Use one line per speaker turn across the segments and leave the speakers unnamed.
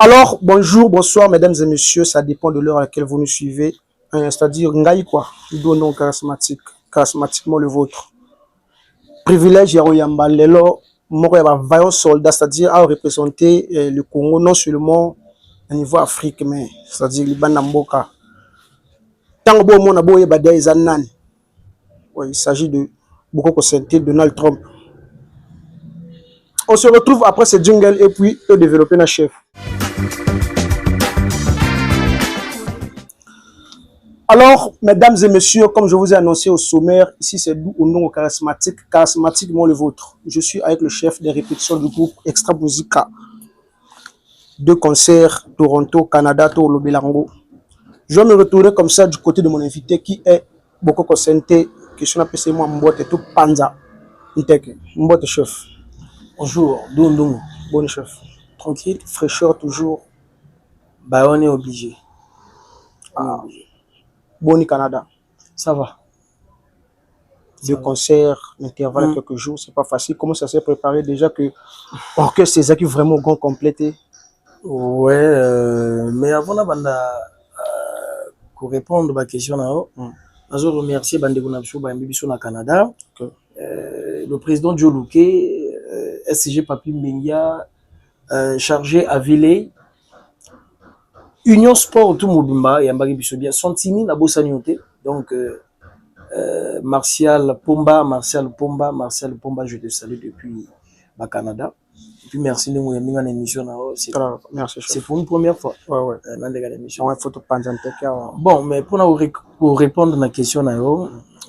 Alors, bonjour, bonsoir, mesdames et messieurs, ça dépend de l'heure à laquelle vous nous suivez. C'est-à-dire, Ngaï quoi, nom charismatique, charismatiquement le vôtre. Privilège, Yaroyamba, Lelo, Moroyaba, vaillant soldat, c'est-à-dire à représenter le Congo non seulement au niveau Afrique, mais c'est-à-dire Liban Namboka. Tant que mon abo Yabada Zanan, il s'agit de beaucoup de Donald Trump. On se retrouve après ce jungle et puis le développer notre chef. Alors, mesdames et messieurs, comme je vous ai annoncé au sommaire, ici c'est d'où au nom charismatique, charismatiquement le vôtre. Je suis avec le chef des répétitions du groupe Extra Musica. Deux concerts, Toronto, Canada, Tolo Belango. Je vais me retourner comme ça du côté de mon invité qui est beaucoup concentré, que je n'appelle moi Mbote tout Panza. Mbote chef.
Bonjour, Dondong.
Bon chef.
Tranquille.
Fraîcheur toujours.
Bah on est obligé.
Boni Canada.
Ça va.
Deux concerts, l'intervalle quelques jours, c'est pas facile. Comment ça s'est préparé déjà que l'orchestre c'est qui vraiment grand complété?
Ouais, mais avant pour répondre à ma question, je remercie Bandeko Nabsho Bambibiso na Canada. Le président Joe Luque, SCG Papi Mengia, chargé à Villey. Union Sport tout Mobimba et Mbari Bissobia Santini na Bossanioté. Donc Martial Pomba, je te salue depuis le Canada. Et puis merci de nous aimer en émission. C'est pour une première fois.
Ouais.
Dans l'émission.
Bon,
mais pour répondre à la question,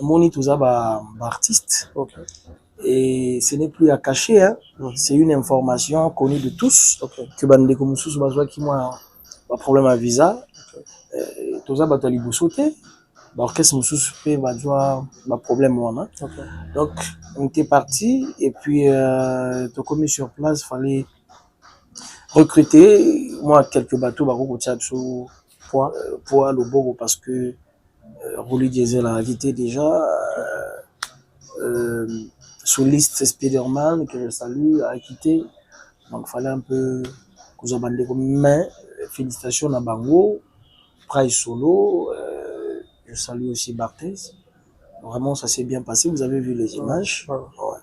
Moni Touza artiste.
Okay.
Et ce n'est plus à cacher. Hein. C'est une information connue de tous.
Okay.
Que Bandeko Moussous Bazwa qui moi un problème à visa. Touza Batali Boussoté. L'orchestre Moussous fait un problème. Okay. Donc on était parti et puis tu commis sur place, il fallait recruter moi quelques bateaux pour le Bobo parce que Rolly Diesel a quitté déjà sous liste Spiderman que je salue a quitté, donc il fallait un peu que mais félicitations à Bango, Price Solo, je salue aussi Barthez. Vraiment, ça s'est bien passé. Vous avez vu les images.
Ouais.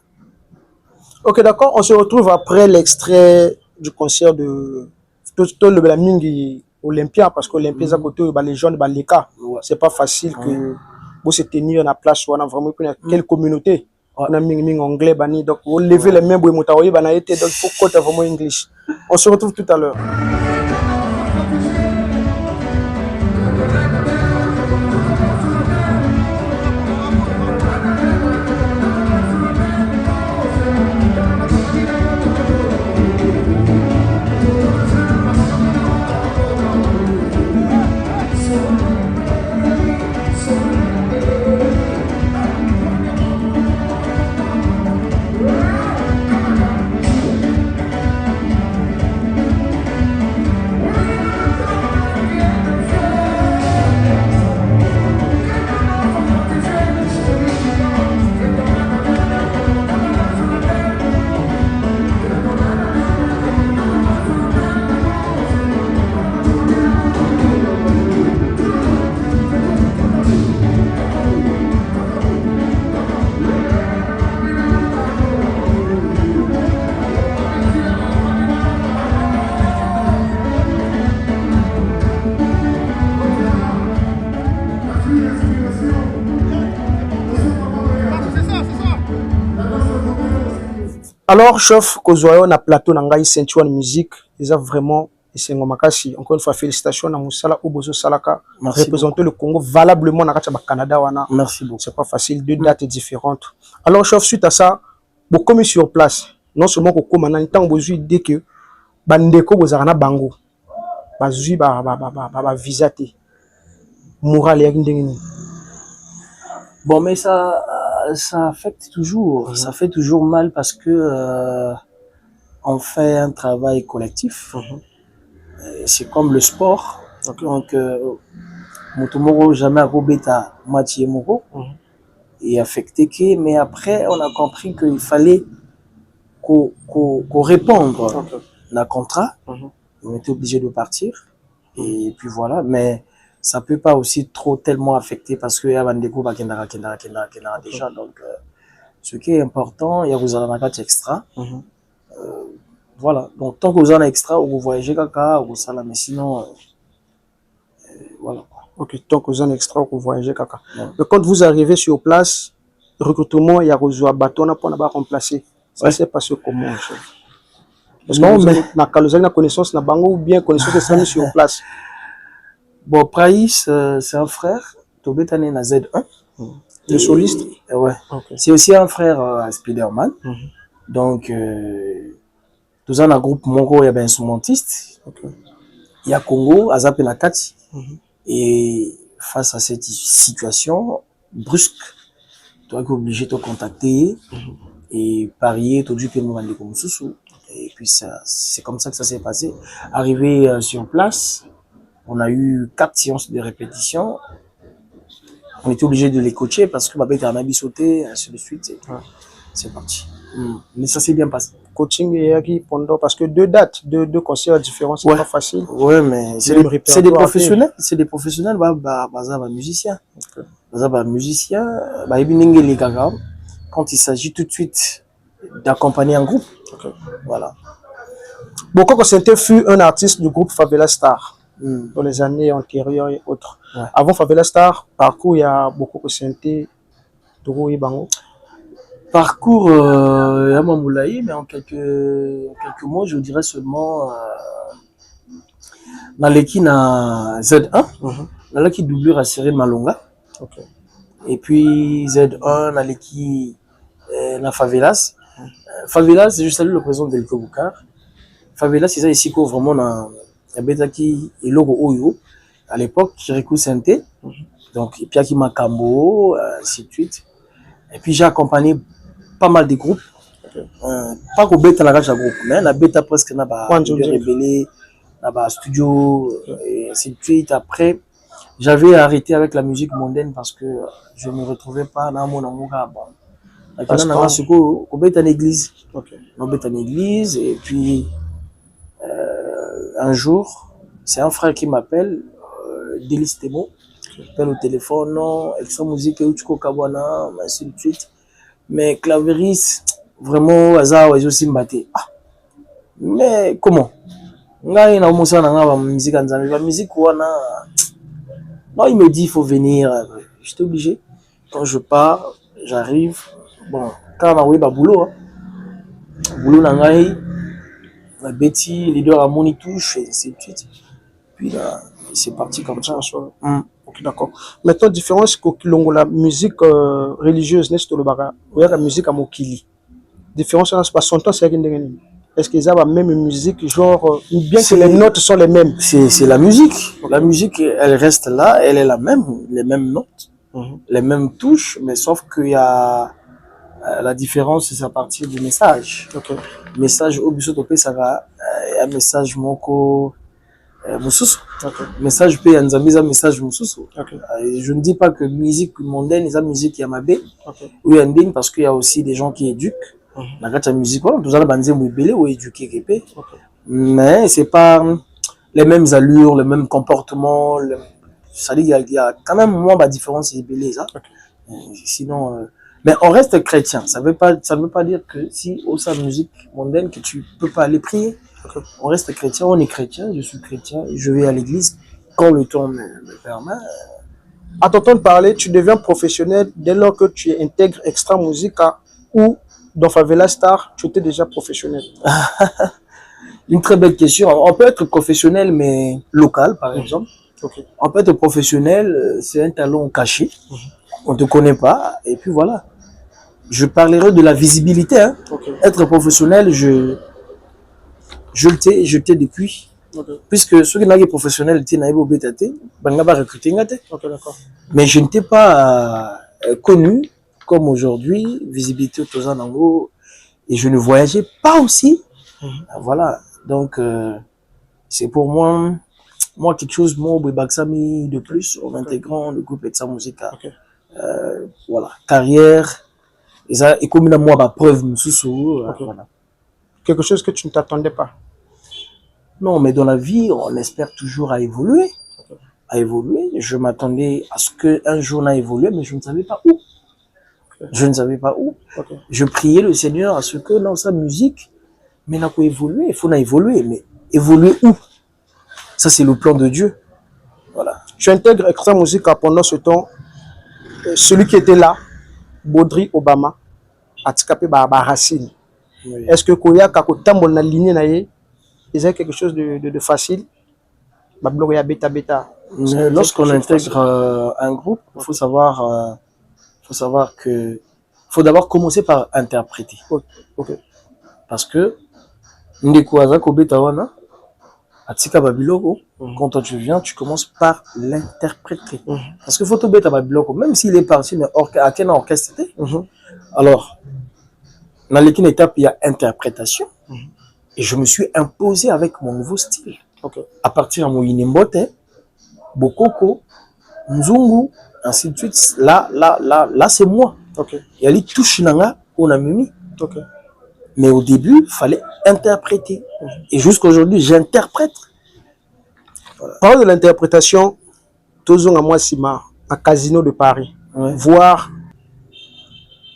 Ok, d'accord. On se retrouve après l'extrait du concert de le Belamingi Olympia, parce qu'Olympia, c'est à côté les jeunes, les cas. C'est pas facile que vous se tenir en place. On a vraiment quelle communauté. On a mis anglais, donc vous levez les mains, donc il faut côté vraiment English. On se retrouve tout à l'heure. Alors, chef, Kozoyo na plateau Nangai ceinture de musique, ils ont vraiment makasi. Encore une fois, félicitations à Moussala Obozo Salaka, représenter le Congo valablement dans le Canada.
Merci beaucoup.
C'est pas facile, deux dates différentes. Alors, chef, suite à ça, vous commis sur place, non seulement que comme en temps vous dès que bandeko vous arana bango, bazui visate, moral et
bon, mais ça affecte toujours, ça fait toujours mal parce que on fait un travail collectif. C'est comme le sport. Donc, Motomoro jamais à Robeta, Mathieu Moro, et affecté que, mais après, on a compris qu'il fallait qu'on réponde à contrat. on était obligé de partir. Et puis voilà, mais ça peut pas aussi trop tellement affecter parce que y a Bandeko Bakendara déjà. Donc, ce qui est important, il y a vous en avez extra. Voilà, donc tant que vous en avez extra, vous voyagez caca, vous ça là, mais sinon, voilà.
Ok, tant que vous en extra, vous voyagez caca.
Ouais.
Mais quand vous arrivez sur place, recrutement, il y a un bâton pour ne remplacer. Ça s'est passé comment, chef? Parce que
Non,
vous
mais...
avez la connaissance na bango ou bien connaissance de ça sur place.
Bon, Praïs, c'est un frère. Tobetane na Z1.
Le soliste?
Ouais.
Okay.
C'est aussi un frère à Spiderman. Donc, tout un groupe Mongo, il y a un instrumentiste. Il y a Congo, Azap et Nakati. Et face à cette situation brusque, tu es obligé de te contacter et parier, tu as nous rendre comme sous. Et puis, c'est comme ça que ça s'est passé. Arrivé sur place, on a eu 4 séances de répétition. On était obligé de les coacher parce que ma bête en a sauté, ainsi de suite. C'est parti. Mais ça s'est bien passé.
Coaching et pendant parce que deux concerts différents, c'est pas facile.
Ouais, mais c'est des professionnels. C'est des professionnels, musiciens. Musiciens, quand il s'agit tout de suite d'accompagner un groupe. Voilà.
Bon, Coco Senté fut un artiste du groupe Favela Star dans les années antérieures et autres. Avant Favela Star, parcours, il y a beaucoup de Senté, Tourou et Bango.
Parcours, il y a Mamoulaï, mais en quelques mots, je dirais seulement dans l'équipe na Z1, dans l'équipe doublure à Cyril Malonga. Et puis Z1 dans l'équipe na Favelas. Favelas, je salue le président Delco Boukar. Favelas, c'est ça ici qu'on vraiment dans la bête qui est logo Oyo. À l'époque, Kirikou Senté. Donc, et puis Aki Makambo, ainsi de suite. Et puis j'ai accompagné pas mal de groupes. Pas qu'au bêta la rage à groupe, mais la bêta presque n'a pas rebellé, n'a pas studio, et ainsi de suite. Après, j'avais arrêté avec la musique mondaine parce que je ne me retrouvais pas dans mon amour. Bon. Au bêta en église. Au bêta en église, et puis un jour, c'est un frère qui m'appelle, Delis Temo, qui m'appelle au téléphone, non, extra musique, Uchiko Kabwana, ainsi de suite. Mais Claveris, vraiment, hasard, ils aussi mbatté. Mais comment? Nga ina umusa na nga ba musique nzambe ba musique wana. Non, il me dit il faut venir. J'étais obligé. Quand je pars, j'arrive. Bon, quand on a ba boulot, boulot na ngai, la Betty, leader à Moni touche et ainsi de suite. Puis là, c'est parti comme ça.
Ok, d'accord. Maintenant, différence que la musique religieuse, n'est-ce pas la musique à Mokili. Différence, c'est pas son temps, c'est est-ce qu'ils ont la même musique, genre, bien que les notes sont les mêmes?
C'est la musique. La musique, elle reste là, elle est la même, les mêmes notes, les mêmes touches, mais sauf qu'il y a la différence, c'est à partir du message. Message au biso topé, ça va, un message moko. Message P Nzambiza message Moussousou. Je ne dis pas que musique mondaine est la musique Yamabé ou Yandine parce qu'il y a aussi des gens qui éduquent. La musique, tout ça, ou éduquer. Mais c'est pas les mêmes allures, les mêmes comportements. Ça dit qu'il y a quand même moins de différence. Sinon, mais on reste chrétien. Ça ne veut pas dire que si au sein de musique mondaine que tu peux pas aller prier. On reste chrétien, on est chrétien, je suis chrétien, je vais à l'église quand le temps me permet.
À t'entendre parler, tu deviens professionnel dès lors que tu intègres Extra Musica ou dans Favela Star, tu étais déjà professionnel.
Une très belle question. On peut être professionnel mais local par exemple. On peut être professionnel, c'est un talent caché, on ne te connaît pas et puis voilà. Je parlerai de la visibilité. Hein. Être professionnel, je le t'ai depuis. Puisque ceux qui n'ont pas professionnels, ils n'ont pas recruté. Mais je n'étais pas connu comme aujourd'hui, visibilité aux Anango, et je ne voyageais pas aussi. Voilà, donc c'est pour moi quelque chose de plus en intégrant le groupe Extra Musica. Voilà, carrière, et comme moi, preuve, voilà.
Quelque chose que tu ne t'attendais pas.
Non, mais dans la vie, on espère toujours à évoluer. À évoluer. Je m'attendais à ce qu'un jour on a évolué, mais je ne savais pas où. Je ne savais pas où. Je priais le Seigneur à ce que dans sa musique, mais n'a pas évolué. Il faut évoluer, mais évoluer où? Ça, c'est le plan de Dieu. Voilà.
Tu intègres Extra Musique pendant ce temps. Celui qui était là, Baudry Obama, a ticapé Racine. Oui. Est-ce que Koya Kakotambo na ligne na ye, c'est quelque chose de facile?
Lorsqu'on intègre un groupe, il faut savoir que faut d'abord commencer par interpréter.
Okay.
Parce que Ndekwaza Kobetawana, Atika Babiloko, quand toi tu viens, tu commences par l'interpréter. Parce que faut Beta Babiloko, même s'il est parti, mais à quel orchestre c'était? Alors, dans l'équipe étape, il y a interprétation. Et je me suis imposé avec mon nouveau style. À partir de mon Inimbote, Bokoko, Nzungu, ainsi de suite. Là, c'est moi. Il y a les touches nanga, on a mis. Mais au début, il fallait interpréter. Et jusqu'aujourd'hui, j'interprète.
Voilà. Parle de l'interprétation, Tozong à moi Sima, à Casino de Paris. Voir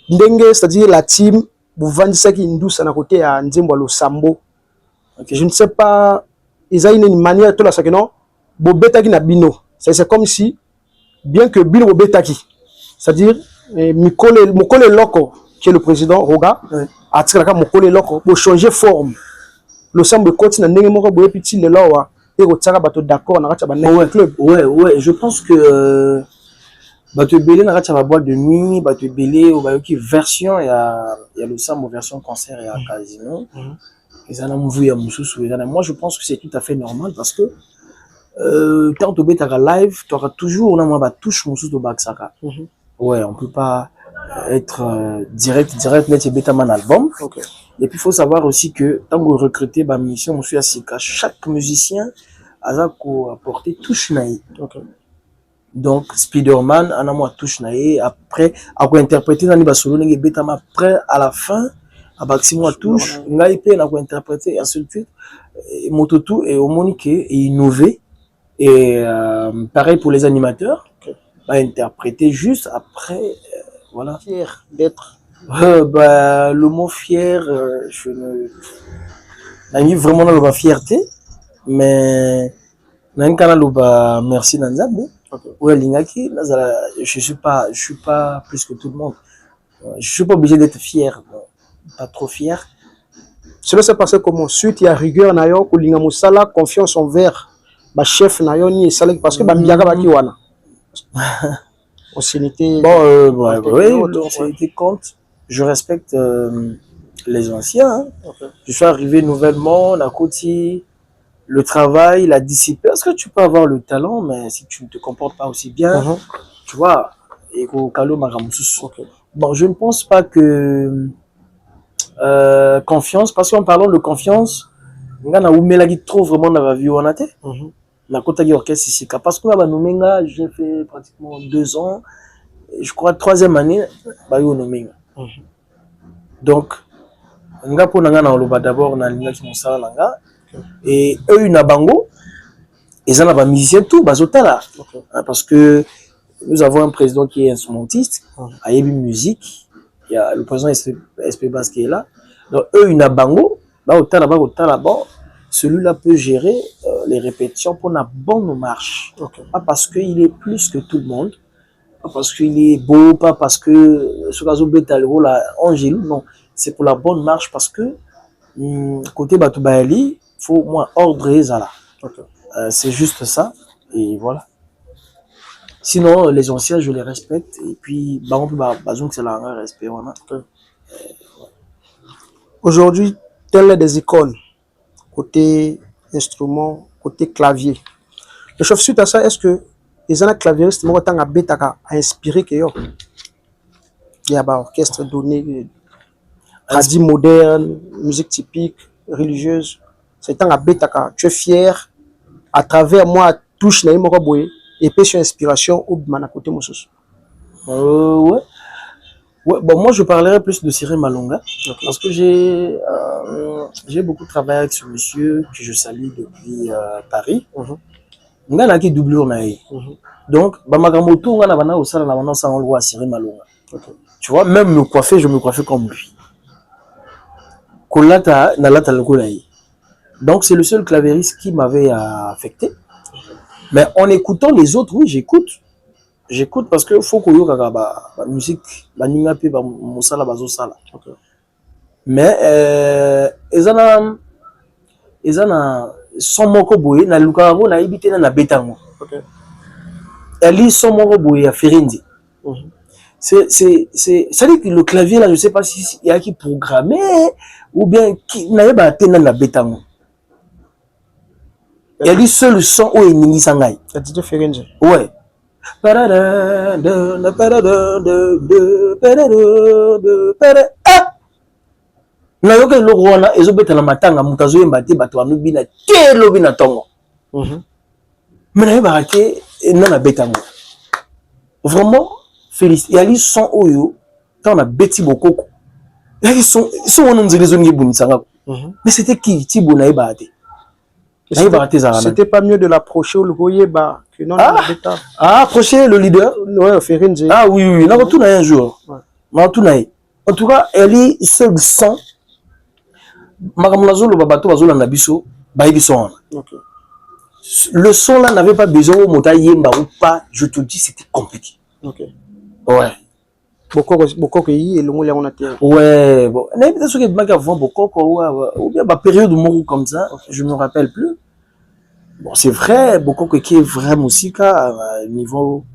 Ndenge, c'est-à-dire la team, vous vendez ça qui est à côté à Nzimbo Sambo. Je ne sais pas, ils ont une manière, tout là, ça que non, Bobeta qui n'a bino. C'est comme si, bien que Bino Bobeta qui, c'est-à-dire, Mokole Loko, qui est le président Roga, a tiré la Mokole Loko, pour changer forme. Le Sambo continue, n'est pas beaucoup petit, le là, et au Tsara bateau d'accord, on a un club.
Ouais, je pense que, bateau belé, on a une boîte de nuit, bateau belé, ou qui version, il y a le Sambo version concert et à casino. Moi, je pense que c'est tout à fait normal parce que quand tu es live, tu auras toujours une touche de Baksaka. Ouais, on peut pas être direct, mettre un album. Et puis, il faut savoir aussi que quand vous recrutez ma mission, chaque musicien a apporté touche naïe. Donc, Spider-Man, on a moi touche naïe. Après, après interpréter dans les solo, après, à la fin, à Baximo touche, Ngaïpe n'a pas interprété, et ainsi de suite. Mototou et Omonique et innové. Et pareil pour les animateurs, bah, interpréter juste après, voilà.
Fier d'être.
Le mot fier, je ne. N'a vraiment dans la fierté, mais n'a pas la merci Nanzabe. Ouais, Lingaki, je suis pas plus que tout le monde. Je suis pas obligé d'être fier. Pas trop fier.
Cela s'est passé comment? Suite, il y a rigueur, nayo, kulinga musala, confiance envers le chef, nayo, ni salek, parce que Bambiaga Bakiwana. Ancienneté.
Oui, l'ancienneté compte. Je respecte les anciens. Je suis arrivé nouvellement, la côté, le travail, la discipline. Parce que tu peux avoir le talent, mais si tu ne te comportes pas aussi bien, tu vois, et bon, je ne pense pas que confiance, parce qu'en parlant de confiance, on a trop vraiment dans la vie on a été. Na kota orchestre ici, parce que là, j'ai fait pratiquement 2 ans, et je crois 3e année, donc, nga po nanga na oloba d'abord na linga ki mosala nanga, et eux na bango, ils en ont musicien tout, bazotala, parce que nous avons un président qui est instrumentiste, a une musique. Il y a le président SP Bass qui est là. Donc, eux, une bango, celui-là peut gérer les répétitions pour une bonne marche. Pas parce qu'il est plus que tout le monde, pas parce qu'il est beau, pas parce que ce cas où Angélou, non. C'est pour la bonne marche parce que côté Batoubaali, il faut moins ordre et zala. C'est juste ça. Et voilà. Sinon, les anciens, je les respecte. Et puis, c'est un respect.
Aujourd'hui, telles sont des icônes, côté instrument, côté clavier. Le chef, suite à ça, est-ce que les claviéristes ont inspiré que il y a un orchestre donné, radio moderne, musique typique, religieuse. C'est un tu es fier à travers moi, touche na et puis sur inspiration ou de côté Moussous.
Ouais. Ouais, bon, moi, je parlerai plus de Cyril Malonga, parce que j'ai beaucoup travaillé avec ce monsieur que je salue depuis Paris. Nga na ki doublure na ye. Donc, Bamagamoto, on a bana au sala, on a ça en loi Cyril Malonga. Tu vois, même me coiffer, je me coiffais comme lui. Kolata, nalata le kolaï. Donc, c'est le seul clavieriste qui m'avait affecté. Mais en écoutant les autres, oui, j'écoute. J'écoute parce que faut qu'on y ait la musique, la ningapi, la moussala, la sala. Mais, ils ont son moko boye, na lukarabo, na ibite na betango. Elle son moko boye à Ferindi. Ça dit que le clavier là, je sais pas si il y a qui programmé ou bien qui n'a pas atteint la betango. Elle dit seul son où est Nini Sangai.
Ça dit de Ferindi.
Ouais. Na yoka eloko wana ezobeta na matanga moto azoyemba te bato banobina te lobi na ntongo. Mais nayebaka te na betango. Vraiment félicite yali son oyo tant na beti bokoko yali son wana nzela ezongi ebunisanga. Mais c'était qui Tibo nayebaka te.
C'était pas mieux de l'approcher au Logoyeba que non beta.
Approcher le leader.
Ouais, Ferindi.
Ah oui oui, na retourna un jour. Na retourna. En tout cas, elle est seul sang. Makamulazo le babato bazola na biso baïbi son. Le son là n'avait pas besoin au mota yemba ou pas, je te dis c'était compliqué. Ouais.
Bokoko yi et le mot là on a terre.
Ouais, bon, n'a pas ce que m'a avant Bokoko ou bien ba période où comme ça, je me rappelle plus. Bon, c'est vrai, Bokoko qui est vrai musique à niveau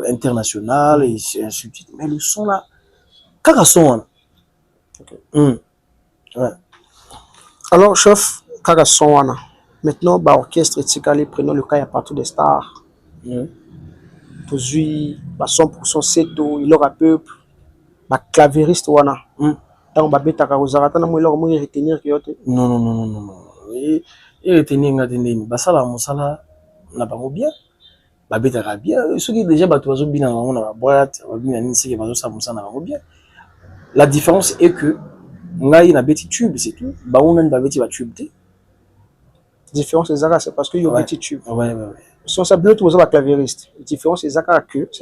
international et ainsi de suite, mais le son là kaka son. Ouais.
Alors, chef, Kaka Sonwana. Maintenant, orchestre et prenons le cas, il y a partout des stars. Aujourd'hui, 100% Seto, il aura peuple, clavieriste wana. Tant que beta karozarata, il aura moins retenir que yote.
Non. Et retenir ngatendeni. Basala musala na bango bien. Babeta bien. Ceux qui déjà batu bazo bina bango na boîte, babina ni seke bazo sa musala na bango bien. La différence est que ngai na beti tube, c'est tout. Baona ni babeti ba tube te.
Différence c'est parce que y a beti tube.
Ouais.
Si on s'appelle tout ça clavieriste. Différence c'est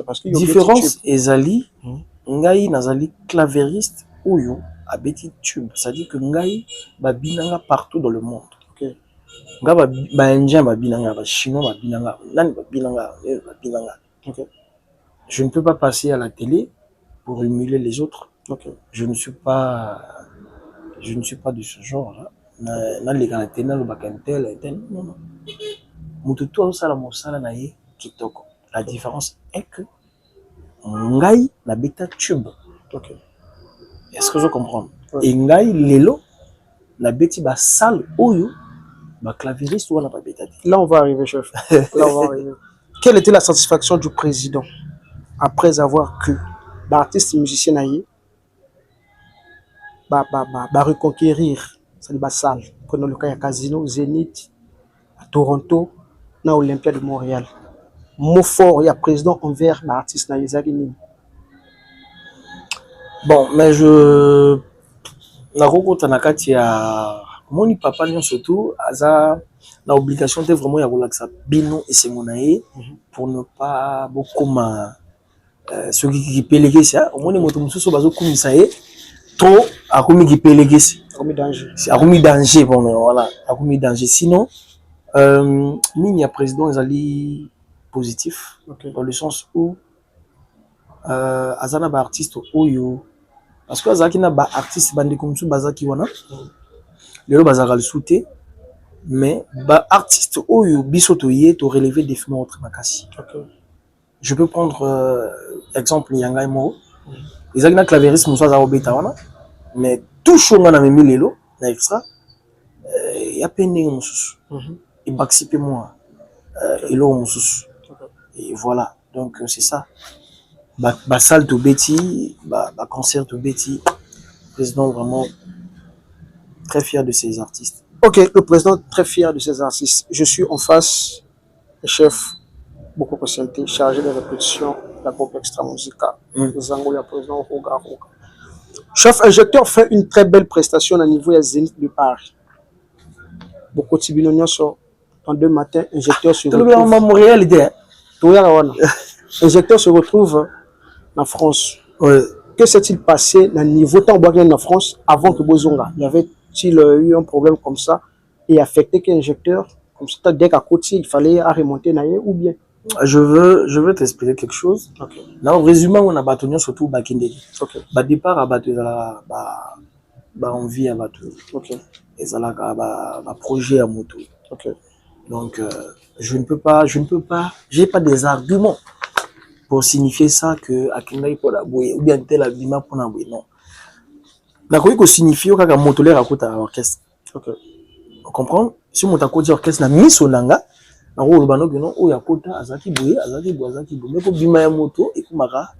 parce que y a beti tube.
Différence ezali ngai nazali clavieriste oyo a beti tube. Ça dit que ngai babinanga partout dans le monde. Nga ba indien babinanga, ba chinois babinanga, nani babinanga. Je ne peux pas passer à la télé pour émuler les autres. Je ne suis pas de ce genre-là. Na les canatena le bakantel non. Mututo sala mosala na ye kitoko. La différence est que ngai na beta tube. Est-ce que je comprends? Et ngai lelo na beti ba salle oyo ba clavieriste ou ba beta.
Là on va arriver, chef. Là on va arriver. Quelle était la satisfaction du président après avoir que l'artiste musicien naïe reconquérir cette salle? Prenons le cas à Casino, Zénith, à Toronto, à Olympia de Montréal. Mot fort, il y a président envers l'artiste naïe.
Bon, mais je Naroko Tanakati a mon papa surtout aza la obligation de vraiment y avoir ça bino et c'est mon aïe pour ne pas beaucoup ceux qui péléguent ça au moins les motos mususu bazo kumisa ye trop a commis qui péléguent c'est a commis danger bon voilà a commis danger sinon mini a président ezali positif dans le sens où azana ba artiste oyo parce que azaki na ba artiste bande comme ça bazaki wana lelo bazaka le souté mais ba artiste oyo bisoto ye to relever définitivement autre makasi. Je peux prendre exemple Yanga Mo. Ils ont un clavieriste Moussa Zarobeta wana mais tout chonga na memi lelo na extra il y a peine mususu. Et baxipe moi elo mususu. Et voilà. Donc c'est ça. Ba salle to beti, ba concert to beti. Président vraiment très fier de ces artistes.
Ok, le président très fier de ces artistes. Je suis en face, le chef beaucoup conscienté, chargé de répétition la groupe Extra Musica. Zango ya président Roga. Chef injecteur fait une très belle prestation au niveau de Zénith de Paris. Beaucoup de Tibinoniens sont en 2 matins, injecteur se retrouve. Injecteur se retrouve en France.
Ouais.
Que s'est-il passé dans le niveau tant en France avant que Bozonga? Y avait-il eu un problème comme ça et affecté qu'un injecteur comme ça dès qu'à côté il fallait remonter ou bien?
Je veux t'expliquer quelque chose.
Okay.
Là, en résumé, on a battu surtout Bakinde.
Okay.
Bah départ à battu on vit à battu.
Okay.
Et ça là projet à moto.
Okay.
Donc je ne peux pas, j'ai pas des arguments pour signifier ça que Akindai pour la bouée ou bien tel abima pour la bouée, non. D'accord, il signifie que la moto l'air à côté à l'orchestre.
Okay.
On comprend? Si mon t'accorde l'orchestre n'a mis son langa, na rôle bano que non, oh ya kota azaki bouée, mais pour bima ya moto et pour maga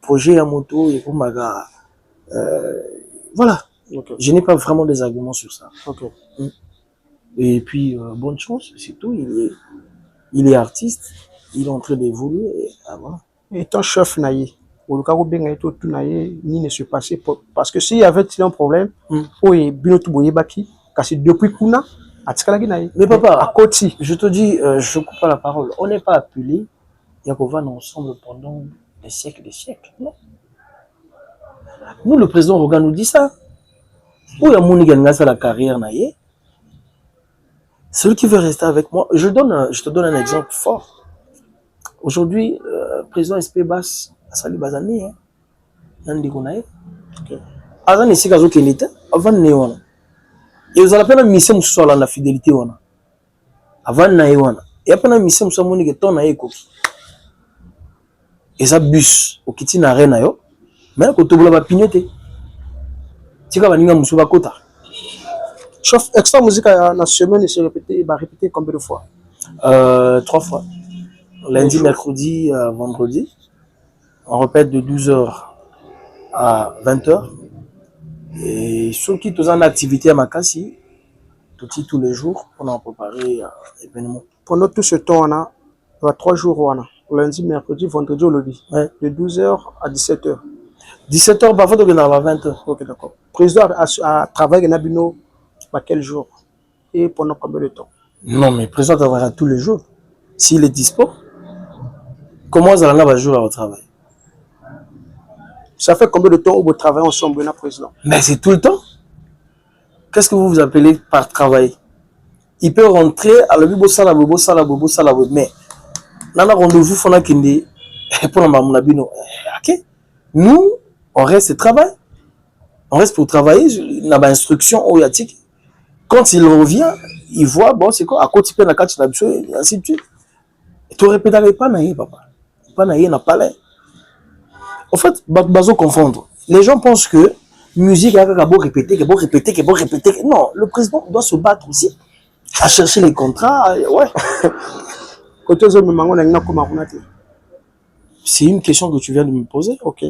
projet ya moto et pour maga voilà. Okay. Je n'ai pas vraiment des arguments sur ça.
Okay.
Et puis bonne chance, c'est tout. Il est artiste, il est en train d'évoluer. Voilà.
Étant chef naïe, ni ne se passait parce que s'il y avait un problème, oui, binotu boyebaki, parce depuis kuna,
mais papa,
à côté,
je te dis, je coupe pas la parole. On n'est pas appelé, Yakova ensemble pendant des siècles, non. Nous, le président Rogan nous dit ça. Où y a mon la carrière naïe? Celui qui veut rester avec moi, je te donne un exemple fort. Aujourd'hui, président SP Bass, Sali Bazani, Nandi Gonaï, Azan ici Kazo Kenita, avant Néwana. Et vous allez appeler un mission sur la fidélité, avant Naïwana. Et après un mission sur mon ton Naïko. Et ça bus, au Kiti n'a rien à yo, mais quand tu veux pignoter, tu vas venir à Moussouba Kota.
Chef Extra Musica la semaine se répéter, va répéter combien de fois?
3 fois. Lundi, mercredi, vendredi. On répète de 12h à 20h. Et ceux qui sont en activité à Makassi, tous les jours, on a préparé l'événement.
Pendant tout ce temps, on a 3 jours. Lundi, mercredi, vendredi au lobby. Ouais. De 12h à 17h.
17h, parfois, on a 20h.
Ok, d'accord. Président a travaillé dans Nabino. Quel jour et pendant combien de temps?
Non, mais le président travaillera tous les jours. S'il est dispo, comment vous allez jour au travail?
Ça fait combien de temps où vous travaillez ensemble, le président?
Mais c'est tout le temps. Qu'est-ce que vous appelez par travail? Il peut rentrer à la bibo sala, mais là, on a rendez-vous pour nous, on reste travail. On reste pour travailler. On a une instruction au Yatik. Quand il revient, il voit, bon, c'est quoi, à côté de la carte, et ainsi de suite. Tu répéterais pas naïe, papa. Pas naïe, n'a pas l'air. En fait, bazo confondre. Les gens pensent que musique, il y a beau répéter. Non, le président doit se battre aussi à chercher les contrats. Ouais. C'est une question que tu viens de me poser.
Ok.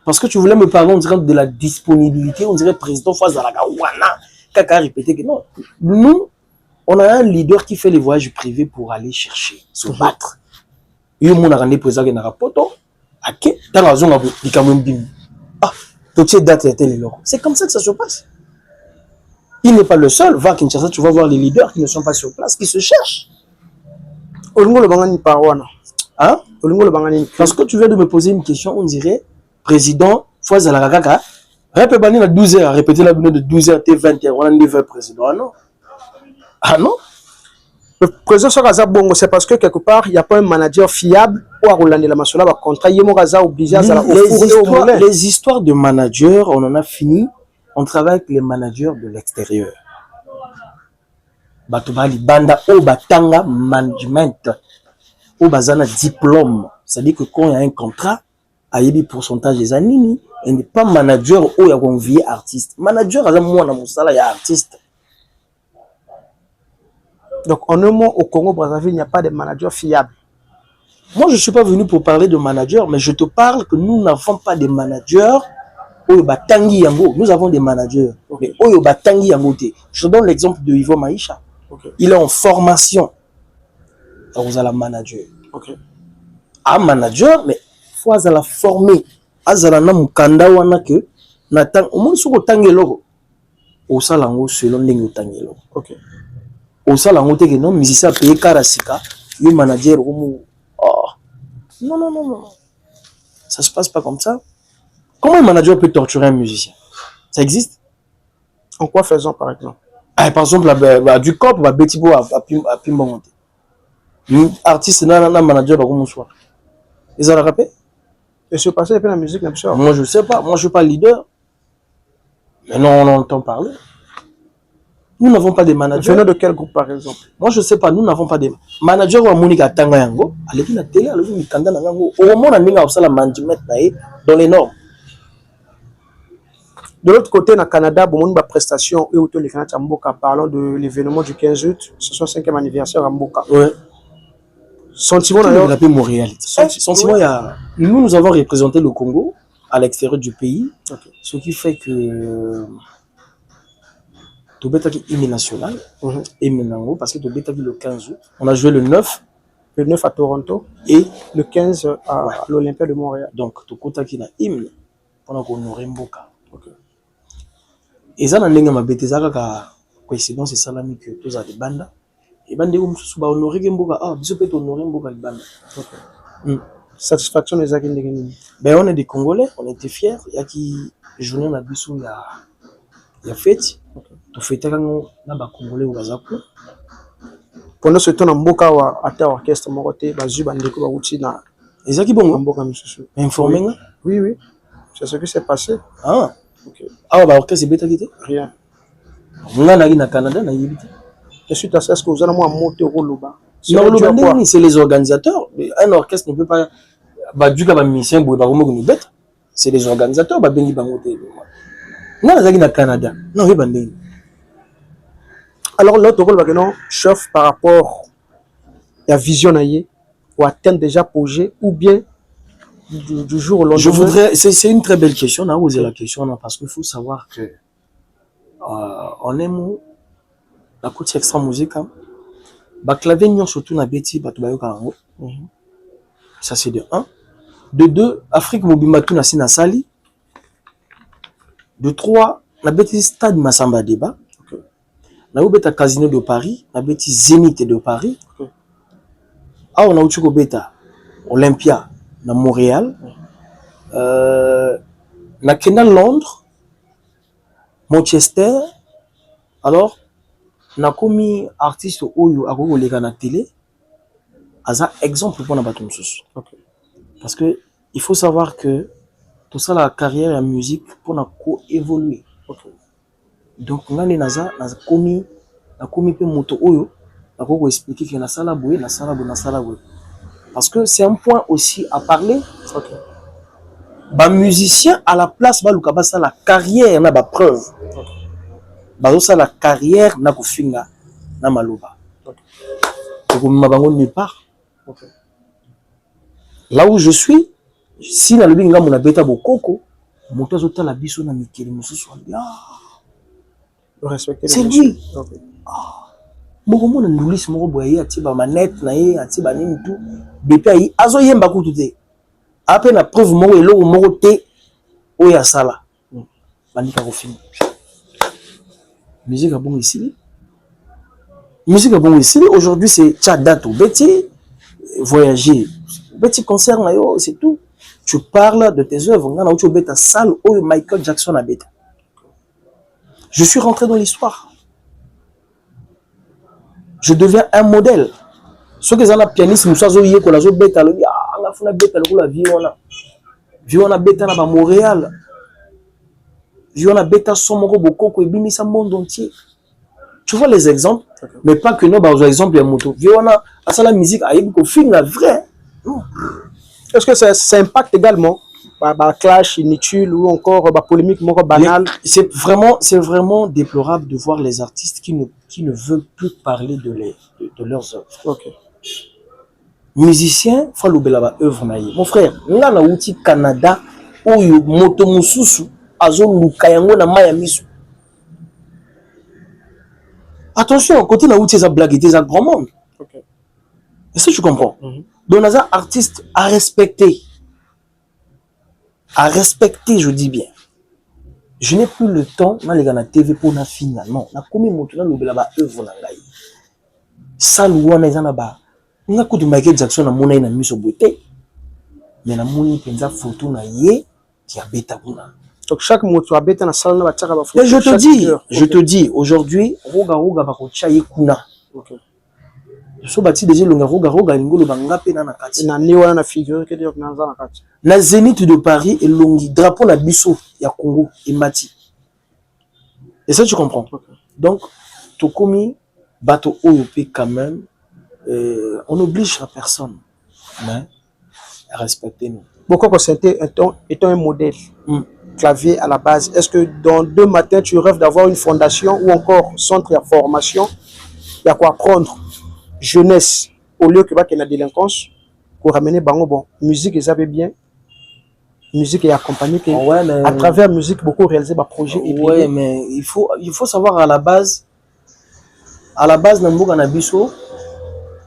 Parce que tu voulais me parler, on dirait, de la disponibilité, on dirait président face à la Gawana. Kaka répété que non. Nous, on a un leader qui fait les voyages privés pour aller chercher, se battre. Il y a un président qui n'a pas de c'est comme ça que ça se passe. Il n'est pas le seul. Va à Kinshasa, tu vas voir les leaders qui ne sont pas sur place, qui se cherchent. Hein? Parce que tu viens de me poser une question, on dirait, président, Fouaz Alakaka, répétez à 12h, répétez la de 12h, 20h, on a 9h président. Ah non? Ah non?
Le président Soraza Bongo, c'est parce que quelque part, il n'y a pas un manager fiable ou à Roland de la Massola, va contrat,
les histoires de managers, on en a fini. On travaille avec les managers de l'extérieur. Batubali Banda, au Batanga Management, au Bazana Diplôme. C'est-à-dire que quand il y a un contrat, il y a des pourcentages des années, il n'est pas manager ou il y a convié artiste. Manager, il y a artiste.
Donc, en un mot, au Congo-Brazzaville, il n'y a pas de manager fiable.
Moi, je ne suis pas venu pour parler de manager, mais je te parle que nous n'avons pas de managers. Nous avons des managers. Okay. Mais je donne l'exemple de Ivo Maïcha. Okay. Il est en formation. Vous avez un manager.
Okay.
Un manager, mais faut à la former azala na mukanda wana que natang au moins soko tangelo au salango selon ndenge tangelo.
OK.
Au salango te que non musicien payer karasika, le manager ou oh. Non non non non. Ça se passe pas comme ça. Comment un manager peut torturer un musicien? Ça existe?
En quoi faisons par exemple?
Par exemple du corps ba betibo a pimbangonte. Artiste na manager ba comme soir. Ils ont rappelé?
Et se passer la musique, bien sûr.
Moi, je sais pas. Moi, je suis pas leader. Mais non, on entend parler. Nous n'avons pas de managers.
Venant de quel groupe, par exemple?
Moi, je sais pas. Nous n'avons pas de managers. Ou Monica Tangayango. Allez, la télé, allez, Mikanda Nangango. Au moment où on a la management dans les normes.
De l'autre côté, au Canada, bon, on a une prestation et autour les Canadiens Mboka parlant de l'événement du 15 août, ce 65e anniversaire à Mboka.
Ouais.
Sentiment d'ailleurs.
Montréal. Sentiment, il y a. Nous avons représenté le Congo à l'extérieur du pays, okay. Ce qui fait que Tobetaki hymne national, parce que Tobetaki le 15 août, on a joué le 9.
Le 9 à Toronto et le 15 à l'Olympia de Montréal.
Donc, Tokotaki na hymne pendant qu'on aurait Mboka. Et ça, on a ma bêtise à coïncidence et salami que tous à des bandes. Et bande comme ça, on aurait Mboka. Ah, je peux honorer Mboka les bandes.
Satisfaction des Aguindéguini.
Ben, on est des Congolais, on était fiers. Il y a qui journée on a vu il y a fête. On fêtait quand on a des Congolais au Bazako.
Pendant ce temps, on a Mboka à ta orchestre Moroté, Bazu Bandeko Bauti na.
Et ça qui bon
Mboka monsieur.
Informé.
Oui, oui. C'est ce qui s'est passé.
Ah. OK. Ah bah orchestre c'est bêta qui était?
Rien.
On a na Canada na yibiti.
Et suite à ça, est-ce que vous allez monter au Loba?
Non, c'est les organisateurs. Un orchestre ne peut pas. Bah, du coup, les musiciens, c'est les organisateurs. Bah, bengi bangote. Non, les na Canada. Non, oui, bandé.
Alors, l'autre rôle, chef, par rapport à la vision, ou atteindre déjà projet, ou bien du jour au lendemain.
Je voudrais. C'est une très belle question. On a osé la question, non, parce qu'il faut savoir que on aime la côte extra musique. Bah, clavier, surtout, na bêti, bah, ça, c'est de 1. De 2, Afrique Mobimatu na sina sali. De 3, na bêti stade Massamba Débat. Na bêta Casino de Paris. Na bêti Zénith de Paris. Ah, on a eu bêta Olympia na Montréal. Na Kena Londres. Manchester. Alors, na commis artiste oyo a kokoleka na télé aza exemple pour na bato mosusu. Parce que il faut savoir que tout ça la carrière en musique pour na ko évoluer. Donc ngane naza commis pe moto oyo na ko expliquer que na sala boye na sala boye. Parce que c'est un point aussi à parler. Ba musicien à la place ba luka ba ça la carrière na ba preuve. Ça la carrière na kofinga na maloba. Mabango nulle part. Là où je suis, si na lobi nga mona beta bokoko, moto azota la biso na mikeli mususu
respecter.
C'est lui. Moko mona ndulisi moko boye atiba manette na ye atiba nini tout depuis ayi azo yemba kutu te. Ape na preuve moko eloko moko te oya sala. Bandika kofinga. Musique à bon ici. Musique à bon ici. Aujourd'hui, c'est tchadato, Betty, voyager. Betty concert, c'est tout. Tu parles de tes œuvres. On a eu bêta salle où Michael Jackson a bêta. Je suis rentré dans l'histoire. Je deviens un modèle. Ceux qui ont un pianiste, nous sommes hier, qu'on a bêta, on a fait bêta, la vie, on a bêta à Montréal. On a bêta son moko bokoko et bimisa monde entier. Tu vois les exemples, mais pas que nous, par exemple, il y a moto. On a à la musique, à y film la vraie.
Est-ce que ça impacte également bah, clash inutile ou encore bah, polémique banale?
C'est vraiment déplorable de voir les artistes qui ne veulent plus parler de leurs œuvres.
Okay.
Musicien, faut l'oublier la œuvre naïe. Mon frère, là na outil Canada ou moto mususu azo lukayango na mayamisu. Attention, côté na outil ça blague des grand monde.
Okay.
Est-ce que tu comprends? Donc, on a un artiste à respecter. à respecter, je dis bien. Je n'ai plus le temps, dans les gars, na TV pour na finir. Non, na komi moto na lobela ba œuvre na ngai. Ça louana ezana ba. Nga kutu Michael Jackson na mona ina miso bote. Mais na moni penza photo na ye qui a beta kuna.
Donc chaque moto a beta na salle na ba tchaka ba photo.
Et je te dis, aujourd'hui, roga ba ko chaye kuna.
OK.
So bati déjà roga ngolo banga pe na kati.
Na ni wana na figure que dire na za na kati.
Na Zénith de Paris et longi drapeau na biso ya Congo et Mati. Et ça tu comprends. Okay. Donc tokomi bato oyope quand même on n'oblige la personne mais à respecter nous.
Pourquoi c'était étant un modèle clavier à la base, est-ce que dans 2 matins tu rêves d'avoir une fondation ou encore centre de formation, il y a quoi apprendre jeunesse au lieu que la délinquance pour ramener bango bon musique ils avaient bien musique et accompagné que
ouais, mais...
à travers musique beaucoup réalisé par projet
ouais mais il faut savoir à la base na mboka na biso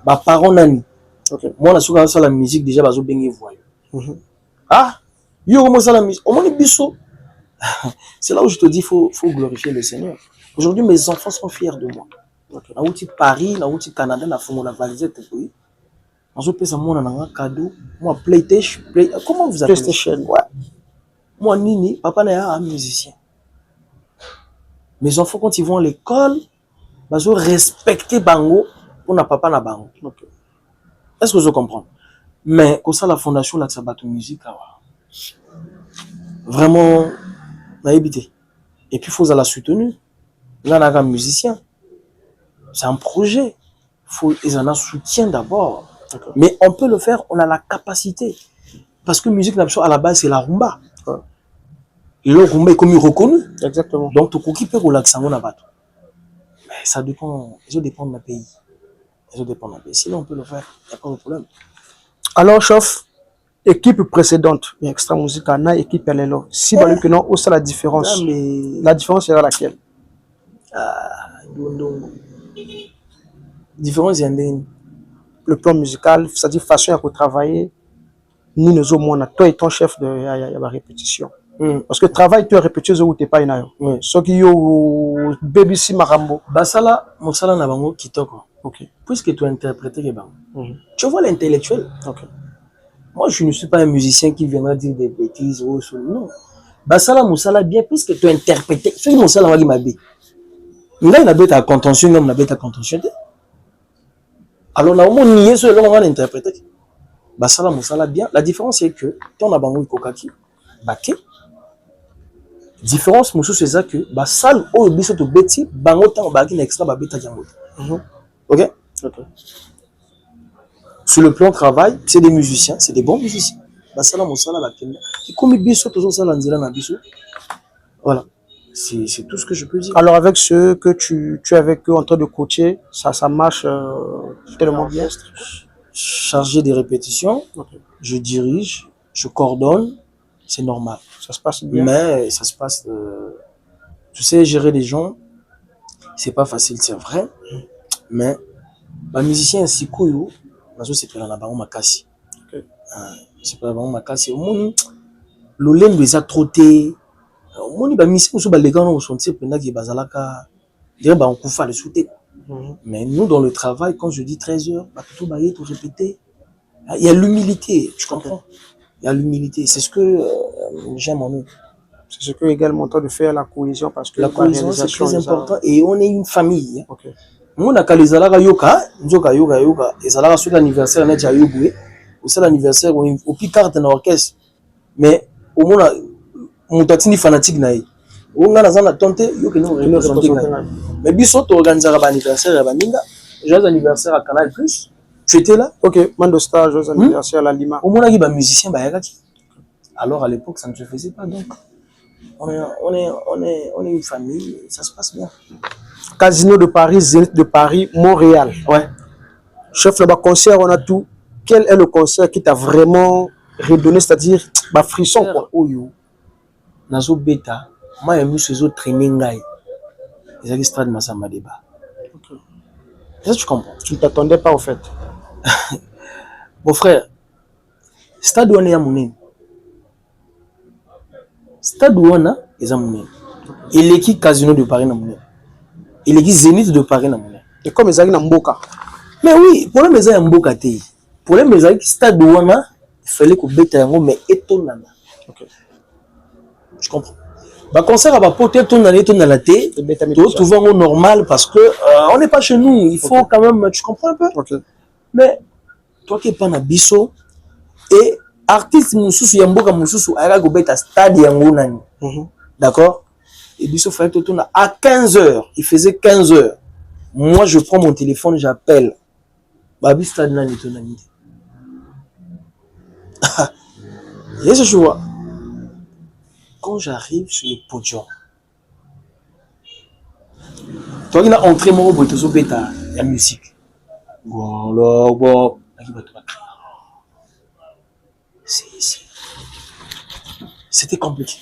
ba parents nani. OK, moi na soka ça la musique déjà bazo bengi voyou. Ah yo comment ça la musique au moins biso. C'est là où je te dis faut glorifier le Seigneur. Aujourd'hui mes enfants sont fiers de moi. OK, na outi Paris, na outi Canada na fongo la valisette oui. Moi, je mon un cadeau. Moi, PlayStation. Comment vous appelez
PlayStation.
Ouais. Moi, Nini, papa n'est pas un musicien. Mes enfants, quand ils vont à l'école, ils doivent respecter Bango pour na papa na Bango. Okay. Est-ce que je comprends? Mais, comme ça, la fondation, là, ça bat de musique, là, vraiment, on a évité. Et puis, il faut la soutenir. Là, on a un musicien. C'est un projet. Ils en ont soutien d'abord. Mais on peut le faire, on a la capacité. Parce que musique à la base, c'est la rumba. Ouais. Et le rumba est comme reconnu.
Exactement.
Donc, tu peux relaxer en bateau. Mais ça dépend, ils dépendent d'un pays. Sinon, on peut le faire, il n'y a pas de problème.
Alors, chef, équipe précédente, extra musique, on a équipe LLO. Si vous que non, où c'est la différence? La différence sera laquelle?
Différence, il y a une.
Le plan musical, c'est-à-dire façon à travailler, ni nous au moins, toi et ton chef de la répétition. Parce que travail, tu as répété où tu n'es pas une. Ce qui est baby si marambo.
Basala, mon sala na bango kitoko.
Ok.
Puisque tu as interprété les bango. Tu vois l'intellectuel. Ok. Moi, je ne suis pas un musicien qui viendra dire des bêtises ou non. Basala, mon sala bien, puisque tu as interprété. Ce qui mon sala va m'a dit. Là, il a bête à contention, il a bête à contention. Alors, on a nié ce que l'on va l'interpréter. Bah, ça là, bien. La différence, c'est que, quand on a bango kokaki, baké. Différence, monsieur, c'est ça que, bah, ça, au biso to beti, bango tant baki n'extra, bah, beta jango. Ok? Sur le plan travail, c'est des musiciens, c'est des bons musiciens. Bah, ça là, la kenda. Et comme biso, toujours ça, l'anzela na biso. Voilà. C'est tout ce que je peux dire.
Alors, avec ceux que tu es avec eux en train de coacher, ça marche tellement bien.
Chargé des répétitions, je dirige, je coordonne, c'est normal.
Ça se passe bien.
Mais ça se passe. Tu sais, gérer les gens, c'est pas facile, c'est vrai. Mais, les musiciens, c'est cool. C'est pas la baron makasi. C'est pas la baron makasi. Au moins, l'olem les a trotté. Moni ba mission so ba les gars on sentir pendant que bazalaka dire ba on kufa le souté. Mais nous dans le travail quand je dis 13 heures ba tout bailler tout répéter. Il y a l'humilité, tu comprends? Il y a l'humilité, c'est ce que j'aime en nous.
C'est ce que également temps de faire la cohésion parce que
la cohésion c'est très important et on est une famille. OK. Mon akalizalaka yoka, nzoka yoka et ça là sur l'anniversaire na ja yoboué. Ou c'est l'anniversaire au picard dans l'orchestre. Mais au moins mon tatini fanatique naï. On a la tante yo que nous représenter. Mais biso to organiser un anniversaire à Baninga, joyeux anniversaire à Canal+. Tu étais là?
OK, mando star joyeux anniversaire à la Lima.
Au moins il y a musicien ba yakaki. Alors à l'époque ça ne se faisait pas donc. On est une famille, ça se passe bien.
Casino de Paris, Zénith de Paris, Montréal.
Ouais.
Chef là-bas concert on a tout. Quel est le concert qui t'a vraiment redonné, c'est-à-dire bah frisson quoi?
Oyo. Nazo beta, moi j'ai mis ces autres training guy. Les extraits de Massamba Débat. Est-ce que tu comprends?
Tu ne t'attendais pas au fait.
Mon frère, stade où on est à Mounine. Stade Ouana, ils ont monnaie. Et l'équipe Casino de Paris n'a monnaie. Et l'équipe Zénith de Paris n'a monnaie.
Et comme ils ont Mboka.
Mais oui, pour les maisons en Mboka, pour les maisons Stade Ouana, il fallait qu'on bête un mot, mais étonnant.
Ok.
Je comprends. Bah, concert à Bapote, ton année, ton à la thé, tout va au normal parce que on n'est pas chez nous. Il faut quand même, tu comprends un peu?
Okay.
Mais toi qui es pas na biso et artiste Moussou Yamboka Moussou, Ara Gobeta Stade Yangonani. D'accord? Et biso fallait que tu tournes à 15h. Il faisait 15h. Moi, je prends mon téléphone, j'appelle. Babi Stade Nani Tonani. Et je vois. Quand j'arrive sur le podium, toi qui as entré mon robot, tu as bêta la musique. C'était compliqué.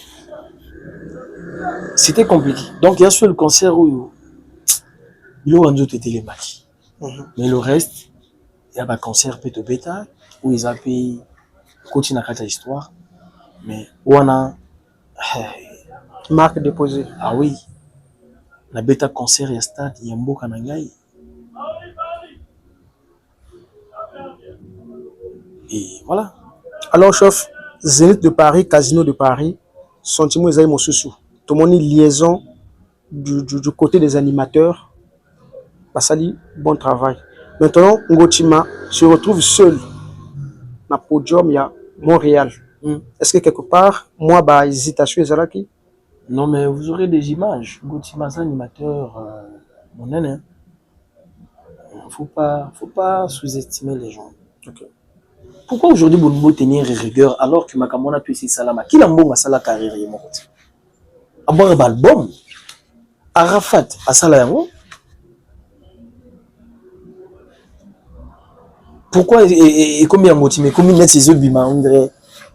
C'était compliqué. Donc, il y a sur le concert où il y a un télématch. Mais le reste, il y a un concert Peto Beta où ils ont payé continuer à raconter l'histoire. Mais on a
marque déposée.
Ah oui. La bêta concert et stade, il y a un beau canangaï. Et voilà.
Alors, chef, Zénith de Paris, Casino de Paris, sentiment Esaïe Moussou. Tout le monde liaison du côté des animateurs. Basali, bon travail. Maintenant, Ngotima se retrouve seul. Dans le podium, il y a Montréal. Est-ce que quelque part, moi, bah, hésitation est là qui?
Non, mais vous aurez des images. Ngotima, c'est animateur, mon nène. Faut pas sous-estimer les gens.
Okay.
Pourquoi aujourd'hui vous devez tenir rigueur alors que Makamona tu es Salama? Qui l'a bon à la carrière et mon côté? Avoir un album, Arafat à Salayango. Pourquoi et combien motivé? Combien net ses yeux bima André?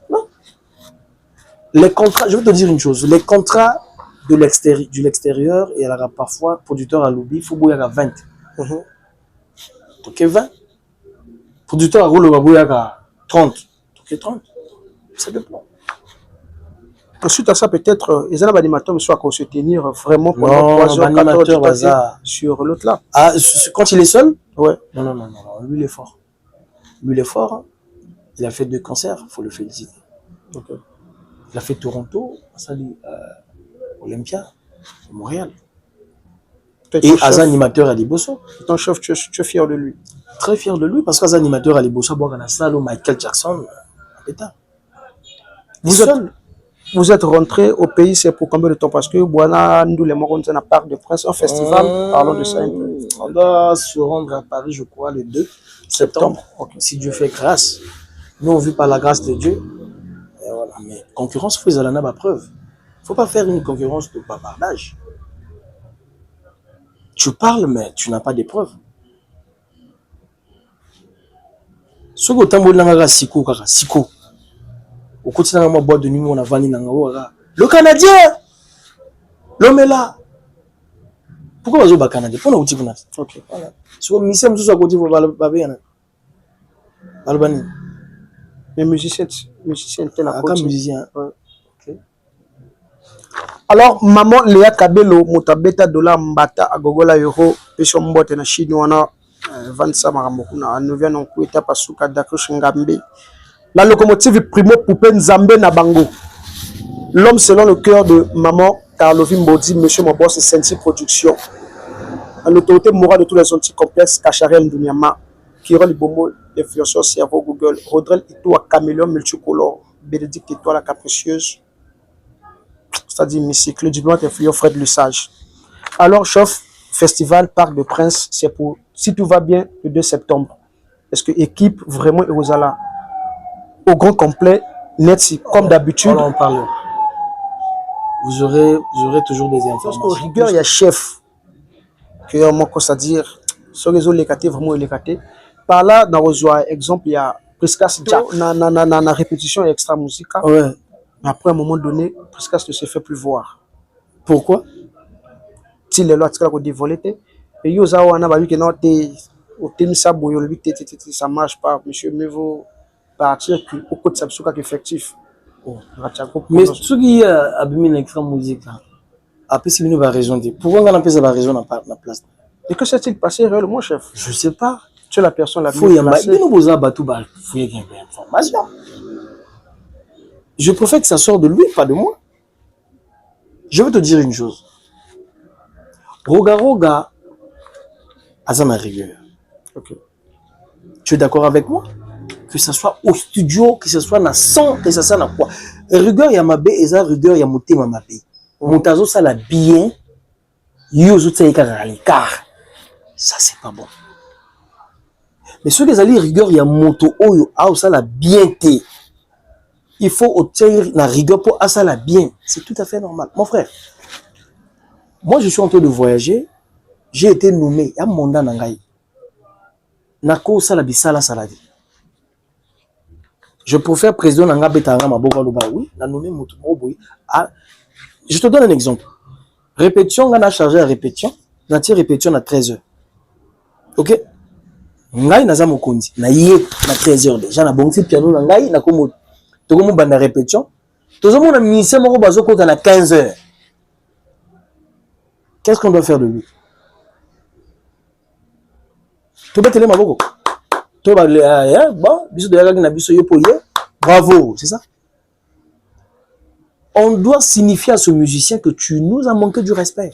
Non. Les contrats, je vais te dire une chose, les contrats de l'extérieur, et alors parfois producteur à lobby, il faut bouillir à 20. Donc 20. Producteur à Rolo va bouillir à 30. Donc 30. Ça dépend.
Ensuite à ça, peut-être, les animateurs ne soient qu'à se tenir vraiment pendant 3 heures, 4 heures sur l'autre là.
Ah, quand il est seul?
Ouais.
Non. Lui, il est fort. Lui, il est fort. Hein. Il a fait 2 concerts, il faut le féliciter.
Okay.
Il a fait Toronto, Olympia, Montréal. Et Asa animateur à Liboso.
Ton chef, tu es fier de lui?
Très fier de lui parce qu'Asa animateur à Liboso, Michael Jackson,
Vous êtes rentré au pays, c'est pour combien de temps? Parce que nous les Morons, on a Parc de Prince, un festival. Parlons de ça un peu.
On doit se rendre à Paris, je crois, le 2 septembre. Okay. Si Dieu fait grâce. Nous, on vit par la grâce de Dieu. Et voilà. Mais concurrence, il faut la preuve. Il ne faut pas faire une concurrence de bavardage. Tu parles, mais tu n'as pas de preuves. Ce que tu as Siko. Au quotidien, on a boîte de nuit, on a vanille. Le Canadien, l'homme est là. Pourquoi on a le Canadien? Pourquoi on a le Canadien? Ok. Voilà. Si on a mis à côté, on va Albanie.
Les musiciens, t'es la
musicien.
Ok. Alors, maman Léa Kabelo, Motabeta Dola Mbata, Agogola Euro, Pesho Mbote na Chine, on a 25 maramokuna, nous venons en Koueta Pasuka Dakush Ngambe. La locomotive Primo Poupé Nzambe Nabango. L'homme selon le cœur de maman Carlovine Mbodi, monsieur mon boss, Senti Production. L'autorité morale de tous les anti-complexes, Kacharel Ndunyama, Kirol Ibomo, l'influenceur cerveau Google, Rodrel Itoa, Caméléon multicolore, Bénédicte Itoa, la capricieuse, c'est-à-dire Mysticle, le diplomate influent Fred Le Sage. Alors, chef, festival Parc de Prince, c'est pour, si tout va bien, le 2 septembre. Est-ce que équipe vraiment Erosala au grand complet, net, comme d'habitude?
On parle. Vous aurez toujours des informations.
Parce qu'au rigueur, il y a chef. Que moi, c'est-à-dire, sur les autres, les vraiment les par là, dans le exemple, il y a Priscas Jack. La répétition est extra musicale.
Ouais.
Mais après, à un moment donné, Priscas ne se fait plus voir.
Pourquoi?
Si les lois sont dévoilées, et yo za wana ba week-end au thème ça ça marche pas, monsieur, mieux vaut partir au côté de ça effectif.
Mais ce qui a abîmé l'extra musique, après c'est une raison. Pourquoi on a fait la raison dans la place?
Et que s'est-il passé réellement, chef?
Je sais pas.
Tu es la personne la
mieux placée. Je préfère que ça sorte de lui, pas de moi. Je veux te dire une chose. Roga a ma rigueur.
Okay.
Tu es d'accord avec moi? Que ce soit au studio, que ce soit dans son, que ce soit dans quoi. Rigueur ya mabe, et ça rigueur ya motema mabe. Montazo ça la bien. Yozo tsaika car. Ça c'est pas bon. Mais ceux qui ont rigueur, il y a moto oyo, ah ça la bien té. Il faut obtenir la rigueur pour ah ça la bien. C'est tout à fait normal. Mon frère, moi je suis en train de voyager. J'ai été nommé. Il y a mon mandat nangai. Nako ça la bisala ça la vie. Je préfère président nanga betanga maboka loba oui. La nommé moto boy. Ah, je te donne un exemple. Répétition, on a chargé à répétition. On a tiré répétition à 13h. Ok? Ngai naza mokonzi na ye na 13h déjà na bongi piano na ngai na komo to komo banda répétition tozo mona musicien moko bazo kota na 15h. Qu'est-ce qu'on doit faire de lui? To betele maboko to ba le bon biso de yaka na biso yo poye bravo, c'est ça. On doit signifier à ce musicien que tu nous as manqué du respect.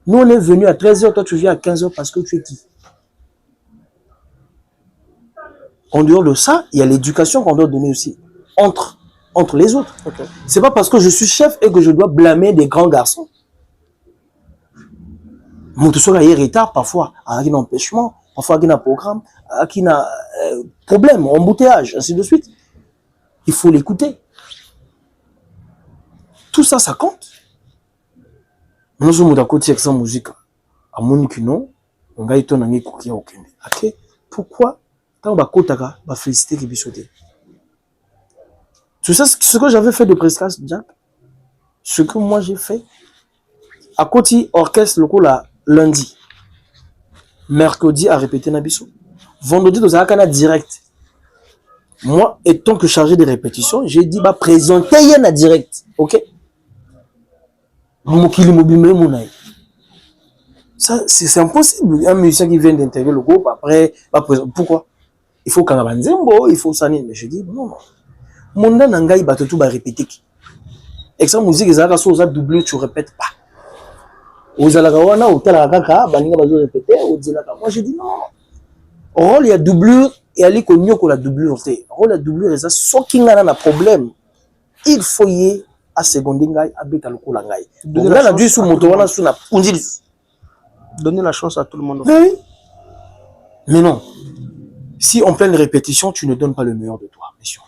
Nous on est venu à 13h, toi tu viens à 15h parce que tu es qui? En dehors de ça, il y a l'éducation qu'on doit donner aussi entre les autres. Okay. C'est pas parce que je suis chef et que je dois blâmer des grands garçons. Mon tout ça est retard parfois, avec un empêchement, parfois avec un programme, avec un problème, embouteillage, ainsi de suite. Il faut l'écouter. Tout ça, ça compte. Nous sommes à côté de cette musique. À mon non, on va y tourner un aucun. Ok? Pourquoi? Quand on va féliciter les bichotés. Tu sais ce que j'avais fait de prestation, Jack? Ce que moi j'ai fait. À côté, orchestre local lundi. Mercredi, à répéter Nabiso. Vendredi, dans un direct. Moi, étant que chargé de répétition, j'ai dit, bah, présenter Yann direct. Ok? Ça, c'est impossible. Un musicien qui vient d'intégrer le groupe, après, va présenter. Pourquoi? Il faut qu'on ait un zembo, il faut s'anner. Mais je dis, non. Mon dan nangai va tout répéter. Exemple, musique, ils ont doublé, tu répètes pas. Aux alagawana, au talagaka, baninga va répéter, au dilaka. Moi, je dis non. Rôle, il y a doublure, et aller connaître que la doublure. Rôle, la doublure, et ça, ce qui n'a pas de problème. Il faut y aller à secondingai, à bêta le colangai. Donc là, la dû sous motowana, sous la pundilis.
Donner la chance à tout le monde.
Oui. Mais non. Si en pleine répétition, tu ne donnes pas le meilleur de toi, monsieur,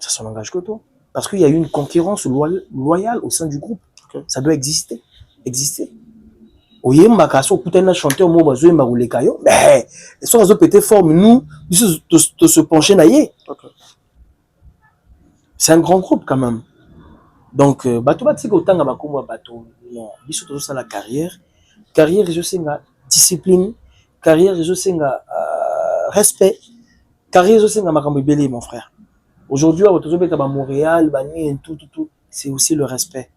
ça s'en engage que toi. Parce qu'il y a une concurrence loyale au sein du groupe. Okay. Ça doit exister. Oye mbakaso kutana chanteur mo bazo mbagule kayo. Mais so bazo pété forme nous de se pencher naïe. Okay. C'est un grand groupe quand même. Donc bato batika otanga bakomwa bato non, biso to ça la carrière je sais nga discipline, carrière je sais nga respect, carrière je sais nga makambo belé mon frère. Aujourd'hui à Tozobeta ba Montréal, bani tout c'est aussi le respect.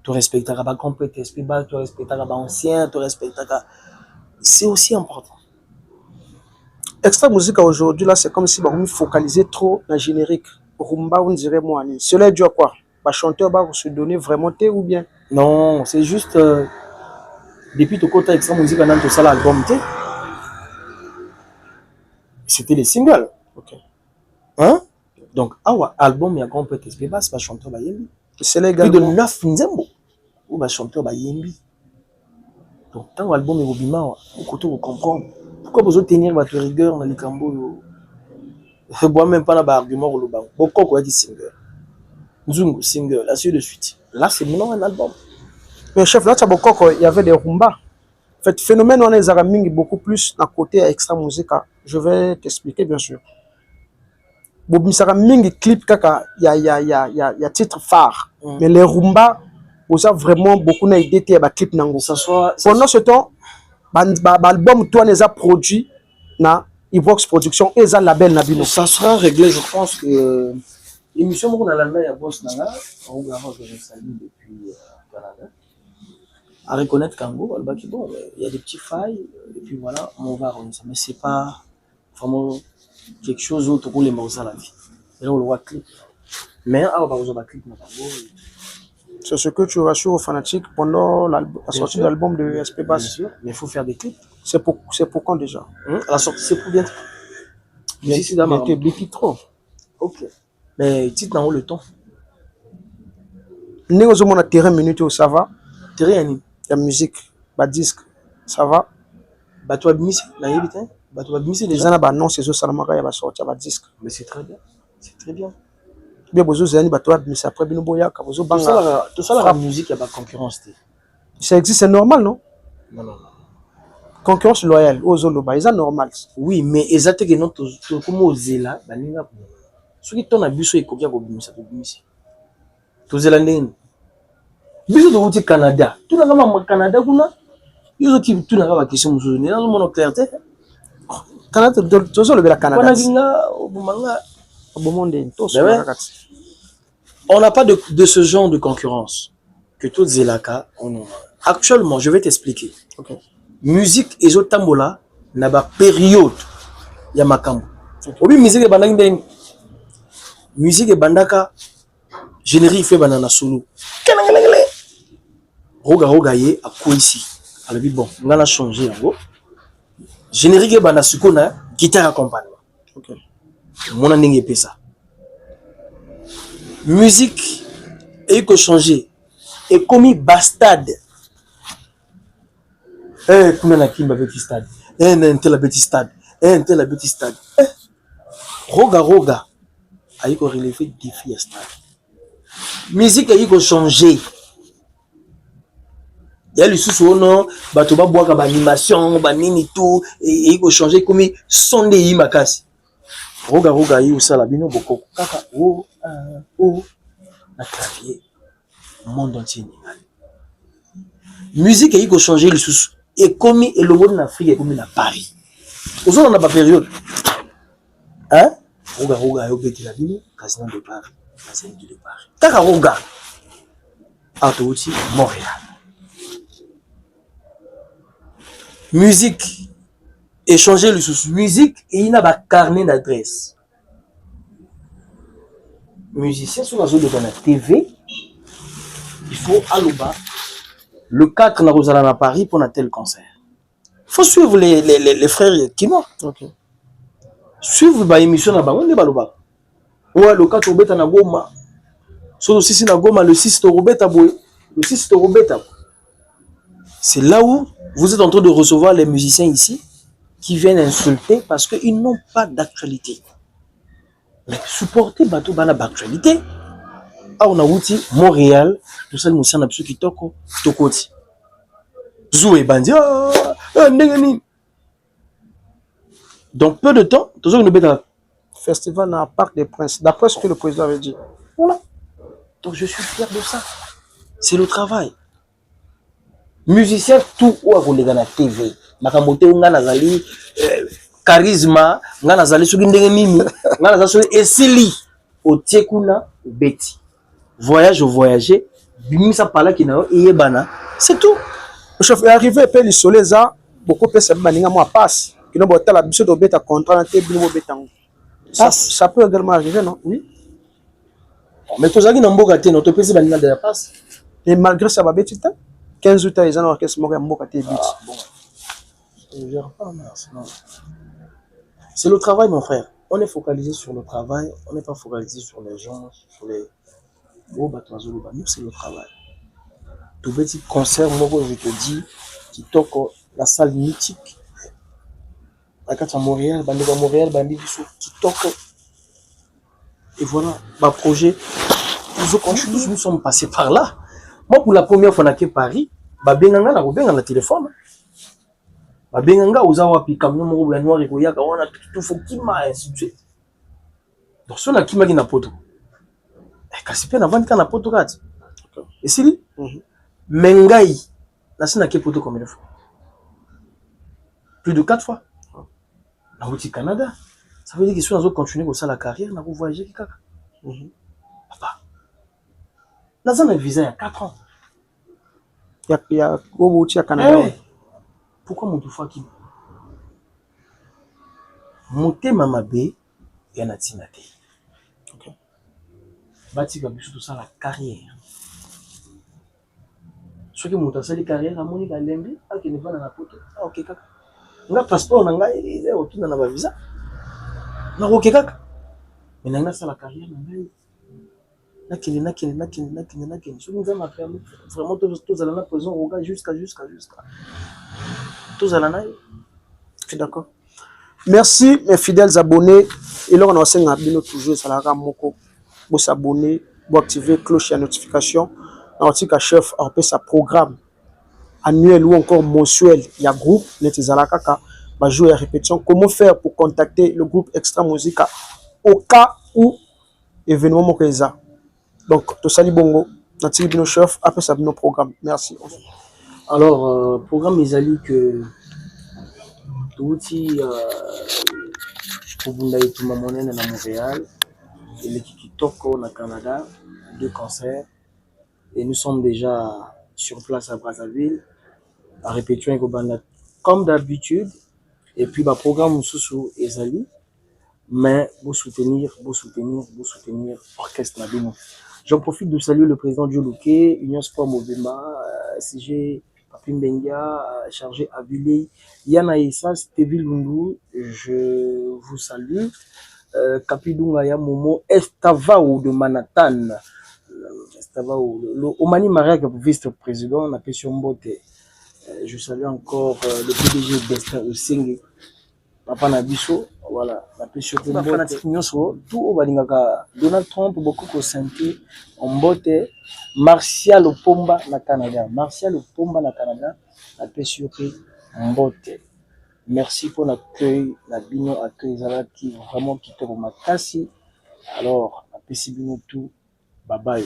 Tu respectes ta compétence, tu respectes ta ancien, tu respectes ta. C'est aussi important.
Extra musique aujourd'hui là, c'est comme si on focalisait trop dans le générique. Rumba, on dirait moi. Cela est dû à quoi? Le chanteur va se donner vraiment thé ou bien?
Non, c'est juste depuis tout côté extra musique on a tout ça l'album thé. C'était les singles.
Ok.
Hein? Donc, album, il y a grand peut-être c'est pas chanteur Bayembi.
C'est légal.
Plus de 9 nzembo. Ou bah chanteur Bayembi. Donc, tant l'album est robima, au côté vous comprendre. Pourquoi vous tenir votre rigueur dans les cambo? Je bois même pas l'argument au loba. Pourquoi quoi dit single? Zungu single, ainsi de suite. Là, c'est maintenant un album.
Mais chef, là, il y avait des rumba. En fait, phénomène, on est araming beaucoup plus à côté extra musique. Je vais t'expliquer, bien sûr. Bobisara mingi clip kaka y a titre phare. Mais les rumba vous avez vraiment beaucoup d'idées à clip nango. Pendant ce temps l'album toi les a produit na Evox Production et ça label nabino.
Ça sera réglé, je pense que émission moko na landa ya boss nanga Roga que je salue depuis Canada à reconnaître Kango albaki bon il y a des petits failles et puis voilà on va revenir mais c'est pas vraiment quelque chose d'autre pour les morceaux à la vie et là on le voit clip mais ah bah on va clip na Kango.
C'est ce que tu rassures aux fanatiques pendant la sortie de l'album de SP Bass.
Bien sûr, mais il faut faire des clips.
C'est pour quand déjà?
La sortie, c'est pour bientôt.
D'ici d'abord. Depuis trop.
Ok. Mais titre n'a pas le temps.
Nous avons un terrain minute, ça va?
Terrain,
la musique, le disque, ça va?
Tu as mis
les gens non, c'est ça, ça va sortir le disque.
Mais c'est très bien. C'est très bien.
Bien besoin zani bato mais après bino boya ka bozo banga
tout ça la musique il y a pas concurrence
ça existe c'est normal non
non
concurrence loyale aux loba c'est normal
oui mais exactement que non to comme ozela baninga ce qui ton abiso ekokia ko bimisa to bimisi to zela ndeni biso to uti Canada tu na kama Canada kuna yozo ki tu na ba question muso ni na mono clarté
Canada to zo le bela Canada
wana kinga obumanga on n'a pas de ce genre de concurrence que tout Zelaka on a. Actuellement, je vais t'expliquer.
Okay.
Musique et tambola n'a pas période ya makambo. Obi musique bandaka musique et bandaka générique fait banana solo. Roga ye a quoi ici. Alors bon, on a changé en gros. Générique banda sukona guitare accompagnement.
OK.
Mon aning est ça. Musique et que changer et commis bastade. Combien na kimba petit stade. Un tel petit stade. Un tel petit stade. Roga aïe ko relever défi à stade. Musique aïe ko changer. Il y a le sous non bato ba boaka ba animation ba nini tout et aïe ko changer commis son de yimakasi. Roga yi usala bino boko kaka na clavier monde entier musique yi ko changer le sous et comme et le monde en Afrique et comme na Paris aujourd'hui on a pas période hein roga yo beti la bino casino de Paris casino de Paris kaka roga autouti Montréal musique échanger le sous musique et il n'a pas carnet d'adresse musicien sur la zone de la TV il faut alouba le 4 na Rosala à Paris pour un tel concert faut suivre les frères Kimo
OK
suivre ba émission na bango ne baloba ouais le 4 robeta na Goma so aussi na Goma le 6 robeta boy le 6 robeta c'est là où vous êtes en train de recevoir les musiciens ici qui viennent insulter parce qu'ils n'ont pas d'actualité. Mais supporter bateau bana d'actualité. Ah on a outi Montréal, tout ça nous sommes absolu qui toko tokoti. Zoué bandia, donc peu de temps, toujours une bête
festival dans le Parc des Princes, d'après ce que le président avait dit.
Voilà. Donc je suis fier de ça. C'est le travail. Musicien tout ou à la TV. Makamote nga nazali charisme nga nazali soki ndenge nini nga nazali soki esili otie kuna beti voyager bimisa pala kina yebana c'est tout
le chef est arrivé pe li soleza beaucoup pe se baninga moi passe kino botala biso do beta contrat na te bino betango ça peut également arriver non oui
mais tozaki na mboka te no to pesi baninga de la passe
et malgré ça ba beti ta 15 août ils ont orchestre mboka te beti
c'est le travail, mon frère. On est focalisé sur le travail, on n'est pas focalisé sur les gens, sur les. Nous, c'est le travail. Tout petit concert, moi, je te dis, qui toque la salle mythique. La carte à Montréal, qui toque. Et voilà, ma projet. Nous sommes passés par là. Moi, pour la première fois, on a Paris, on a la téléphone. Babenganga ozawapi camion moko ya noir ekoyaka wana tout faut kima ainsi de suite donc so na kima ki na poto kasi pe na vandi ka na poto kati esili mengai na sina ke poto combien de fois plus de 4 fois na au Canada ça veut dire que si on doit continuer comme ça la carrière na voyager kaka Papa, naza na visa il y a 4 ans.
Il y a au Canada.
Hey, pourquoi mon toufa qui motema mabe ya na tina te.
OK.
Batika biso tout ça la carrière. Ce que moto asali carrière amoni ka lembi akene vana na poto. Ah OK kaka. Nga passeport na ngai otuna na ba visa. Na OK kaka. Mais na sala carrière na ngai. Nakene. Ce que nous avons fait vraiment tous à la prison au gars jusqu'à. Tous à la naï.
Je suis d'accord. Merci mes fidèles abonnés. Et là on a aussi toujours ça la moko. Vous s'abonner, vous activer cloche et notification. On a chef a sa programme annuel ou encore mensuel. Il y a groupe Netizalakaka va jouer à répétition. Comment faire pour contacter le groupe Extra Musica au cas où événement Mokéza. Donc tout ça bongo. Natili bino chef après ça nos programme. Merci.
Alors programme Ezali que tout pour tout monene na Montréal et l'équipe Kitoko na Canada, 2 concerts et nous sommes déjà sur place à Brazzaville à répétition comme d'habitude et puis bah programme sous Ezali mais vous soutenir orchestre Nabino. J'en profite de saluer le président Djoluke, Union Sport Mobima, CG Papim Benga, chargé à Villey, Yana Issa, Stevie Lundu, je vous salue. Kapidunga ya Momo, Estavao de Manhattan, Estavao, le Omani Maria, vice-président, on appelle sur Mbote. Je salue encore le PDG d'Esther Osengue, Papa Nabiso, voilà, la pêche tout au Balingaka, Donald Trump, beaucoup de santé, Mbote, Martial Opomba na Canada, la pêche Mbote. Merci pour l'accueil, la bino accueil qui vraiment qui te remarque. Alors, la pêche bino tout, bye bye.